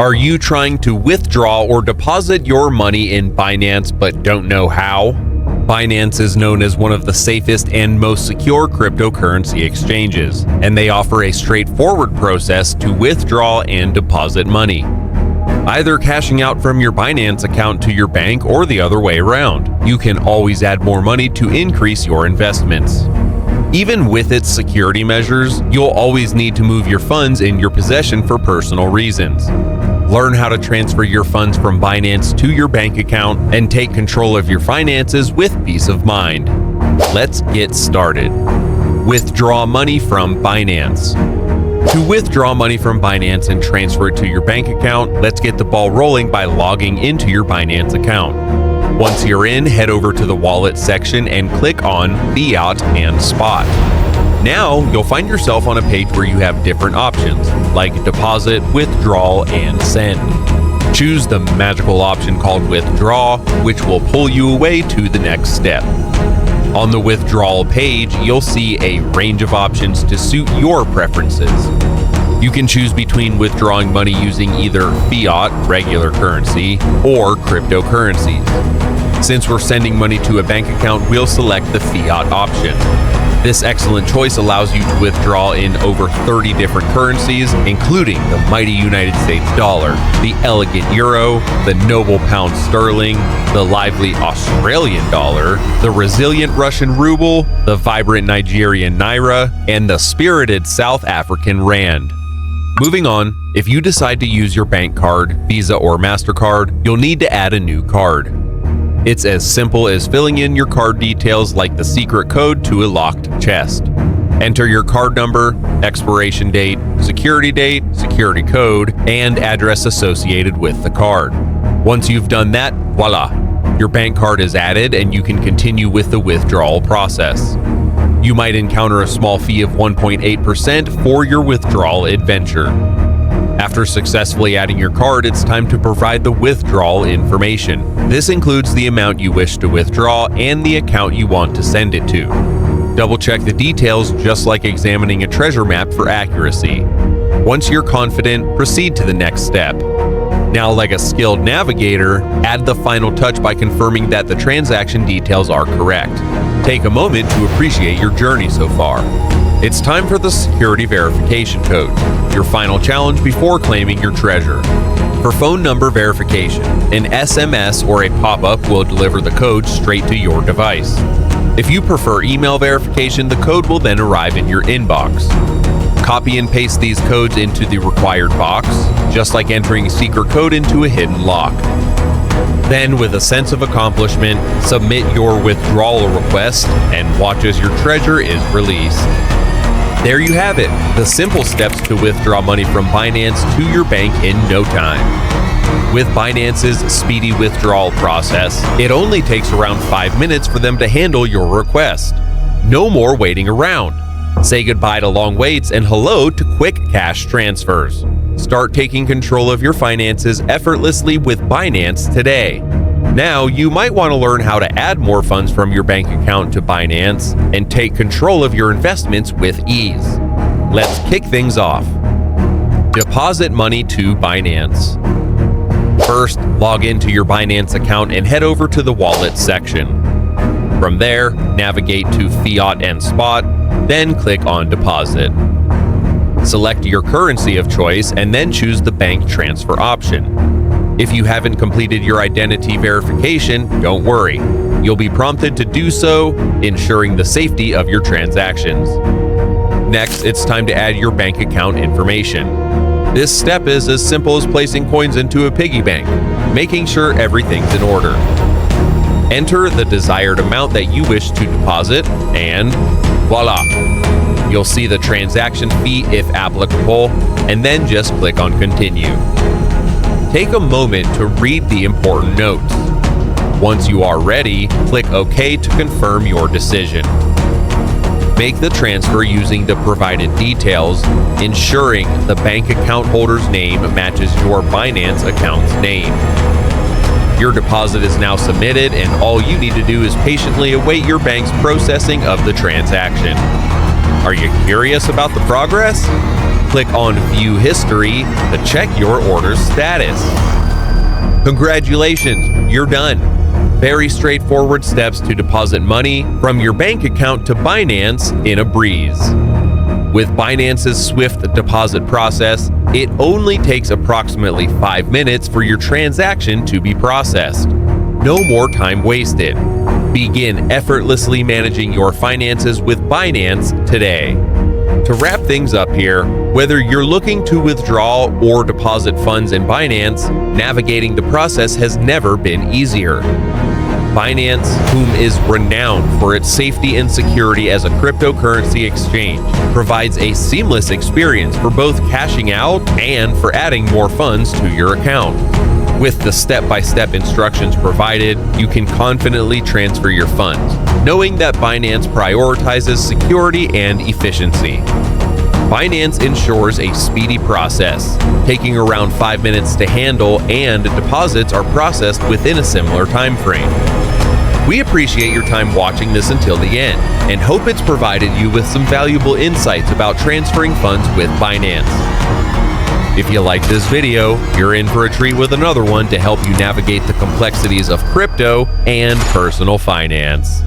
Are you trying to withdraw or deposit your money in Binance but don't know how? Binance is known as one of the safest and most secure cryptocurrency exchanges, and they offer a straightforward process to withdraw and deposit money, either cashing out from your Binance account to your bank or the other way around. You can always add more money to increase your investments. Even with its security measures, you'll always need to move your funds in your possession for personal reasons. Learn how to transfer your funds from Binance to your bank account and take control of your finances with peace of mind. Let's get started. Withdraw money from Binance. To withdraw money from Binance and transfer it to your bank account, let's get the ball rolling by logging into your Binance account. Once you're in, head over to the wallet section and click on Fiat and Spot. Now, you'll find yourself on a page where you have different options, like deposit, withdrawal, and send. Choose the magical option called withdraw, which will pull you away to the next step. On the withdrawal page, you'll see a range of options to suit your preferences. You can choose between withdrawing money using either fiat, regular currency, or cryptocurrencies. Since we're sending money to a bank account, we'll select the fiat option. This excellent choice allows you to withdraw in over 30 different currencies, including the mighty United States dollar, the elegant euro, the noble pound sterling, the lively Australian dollar, the resilient Russian ruble, the vibrant Nigerian naira, and the spirited South African rand. Moving on, if you decide to use your bank card, Visa or MasterCard, you'll need to add a new card. It's as simple as filling in your card details like the secret code to a locked chest. Enter your card number, expiration date, security code, and address associated with the card. Once you've done that, voila, your bank card is added and you can continue with the withdrawal process. You might encounter a small fee of 1.8% for your withdrawal adventure. After successfully adding your card, it's time to provide the withdrawal information. This includes the amount you wish to withdraw and the account you want to send it to. Double-check the details just like examining a treasure map for accuracy. Once you're confident, proceed to the next step. Now, like a skilled navigator, add the final touch by confirming that the transaction details are correct. Take a moment to appreciate your journey so far. It's time for the security verification code, your final challenge before claiming your treasure. For phone number verification, an SMS or a pop-up will deliver the code straight to your device. If you prefer email verification, the code will then arrive in your inbox. Copy and paste these codes into the required box, just like entering a secret code into a hidden lock. Then, with a sense of accomplishment, submit your withdrawal request and watch as your treasure is released. There you have it, the simple steps to withdraw money from Binance to your bank in no time. With Binance's speedy withdrawal process, it only takes around 5 minutes for them to handle your request. No more waiting around. Say goodbye to long waits and hello to quick cash transfers. Start taking control of your finances effortlessly with Binance today. Now, you might want to learn how to add more funds from your bank account to Binance and take control of your investments with ease. Let's kick things off. Deposit money to Binance. First, log into your Binance account and head over to the wallet section. From there, navigate to Fiat and Spot, then click on Deposit. Select your currency of choice and then choose the bank transfer option. If you haven't completed your identity verification, don't worry. You'll be prompted to do so, ensuring the safety of your transactions. Next, it's time to add your bank account information. This step is as simple as placing coins into a piggy bank, making sure everything's in order. Enter the desired amount that you wish to deposit, and voila! You'll see the transaction fee if applicable, and then just click on Continue. Take a moment to read the important notes. Once you are ready, click OK to confirm your decision. Make the transfer using the provided details, ensuring the bank account holder's name matches your Binance account's name. Your deposit is now submitted, and all you need to do is patiently await your bank's processing of the transaction. Are you curious about the progress? Click on View History to check your order's status. Congratulations, you're done. Very straightforward steps to deposit money from your bank account to Binance in a breeze. With Binance's swift deposit process, it only takes approximately 5 minutes for your transaction to be processed. No more time wasted. Begin effortlessly managing your finances with Binance today. To wrap things up here, whether you're looking to withdraw or deposit funds in Binance, navigating the process has never been easier. Binance, whom is renowned for its safety and security as a cryptocurrency exchange, provides a seamless experience for both cashing out and for adding more funds to your account. With the step-by-step instructions provided, you can confidently transfer your funds, knowing that Binance prioritizes security and efficiency. Binance ensures a speedy process, taking around 5 minutes to handle, and deposits are processed within a similar time frame. We appreciate your time watching this until the end, and hope it's provided you with some valuable insights about transferring funds with Binance. If you like this video, you're in for a treat with another one to help you navigate the complexities of crypto and personal finance.